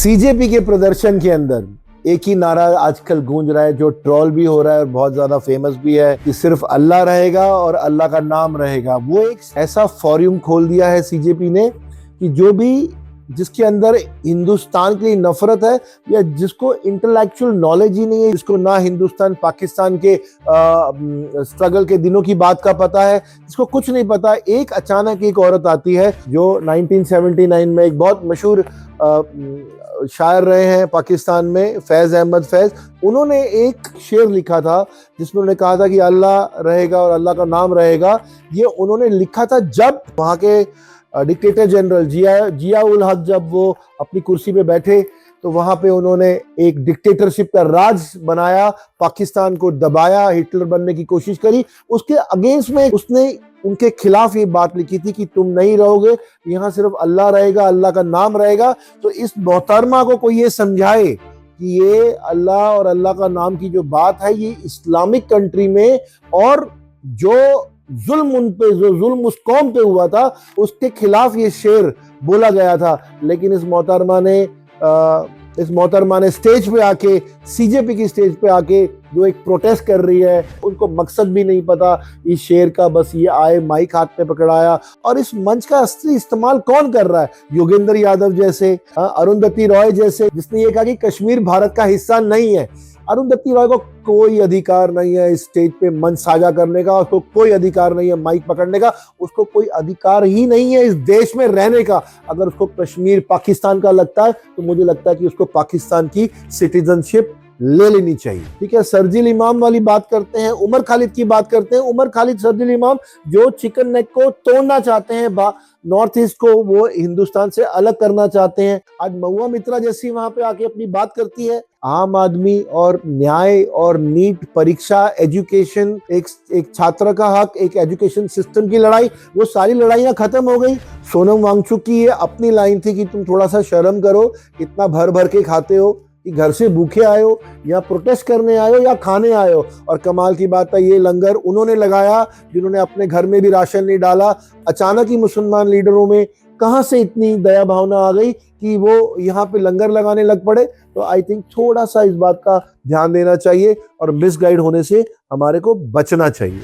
CJP के प्रदर्शन के अंदर एक ही नारा आजकल गूंज रहा है, जो ट्रोल भी हो रहा है और बहुत ज्यादा फेमस भी है, कि सिर्फ अल्लाह रहेगा और अल्लाह का नाम रहेगा। वो एक ऐसा फोरम खोल दिया है सीजेपी ने कि जो भी जिसके अंदर हिंदुस्तान के लिए नफरत है या जिसको इंटेलेक्चुअल नॉलेज ही नहीं है, जिसको ना हिंदुस्तान पाकिस्तान के स्ट्रगल के दिनों की बात का पता है, जिसको कुछ नहीं पता, एक अचानक एक औरत आती है जो 1979 में एक बहुत मशहूर शायर रहे हैं पाकिस्तान में, फैज अहमद फैज। उन्होंने एक शेर लिखा था जिसमें उन्होंने कहा था कि अल्लाह रहेगा और अल्लाह का नाम रहेगा। ये उन्होंने लिखा था जब वहाँ के डिक्टेटर जनरल जिया उल हक जब वो अपनी कुर्सी पे बैठे, तो वहां पे उन्होंने एक डिक्टेटरशिप का राज बनाया, पाकिस्तान को दबाया, हिटलर बनने की कोशिश करी। उसके अगेंस्ट में उसने उनके खिलाफ ये बात लिखी थी कि तुम नहीं रहोगे, यहाँ सिर्फ अल्लाह रहेगा, अल्लाह का नाम रहेगा। तो इस मोहतरमा को कोई ये समझाए कि ये अल्लाह और अल्लाह का नाम की जो बात है ये इस्लामिक कंट्री में, और जो जुल्म उन पे, जो जुल्म उस कौम पे हुआ था, उसके खिलाफ ये शेर बोला गया था। लेकिन इस मोहतरमा ने स्टेज पे आके, सीजेपी की स्टेज पे आके जो एक प्रोटेस्ट कर रही है, उनको मकसद भी नहीं पता इस शेर का, बस ये आए माइक हाथ में पकड़ाया। और इस मंच का असली इस्तेमाल कौन कर रहा है? योगेंद्र यादव जैसे, अरुंधति रॉय जैसे, जिसने ये कहा कि कश्मीर भारत का हिस्सा नहीं है। अरुंधति रॉय को कोई अधिकार नहीं है इस स्टेज पे मंच साझा करने का, उसको कोई अधिकार नहीं है माइक पकड़ने का, उसको कोई अधिकार ही नहीं है इस देश में रहने का। अगर उसको कश्मीर पाकिस्तान का लगता है तो मुझे लगता है कि उसको पाकिस्तान की सिटीजनशिप ले लेनी चाहिए। ठीक है, शरजील इमाम वाली बात करते हैं, उमर खालिद की बात करते हैं। उमर खालिद, शरजील इमाम जो चिकन नेक को तोड़ना चाहते हैं, नॉर्थ ईस्ट को वो हिंदुस्तान से अलग करना चाहते हैं। आज महुआ मित्रा जैसी वहां पे आके अपनी बात करती है। आम आदमी और न्याय और नीट परीक्षा, एजुकेशन, एक छात्र का हक, एक एजुकेशन सिस्टम की लड़ाई, वो सारी लड़ाइयां खत्म हो गई। सोनम वांगचुक की ये अपनी लाइन थी कि तुम थोड़ा सा शर्म करो, इतना भर भर के खाते हो, कि घर से भूखे आए हो या प्रोटेस्ट करने आए हो या खाने आए हो। और कमाल की बात है, ये लंगर उन्होंने लगाया जिन्होंने अपने घर में भी राशन नहीं डाला। अचानक ही मुसलमान लीडरों में कहां से इतनी दया भावना आ गई कि वो यहाँ पे लंगर लगाने लग पड़े। तो आई थिंक थोड़ा सा इस बात का ध्यान देना चाहिए और मिसगाइड होने से हमारे को बचना चाहिए।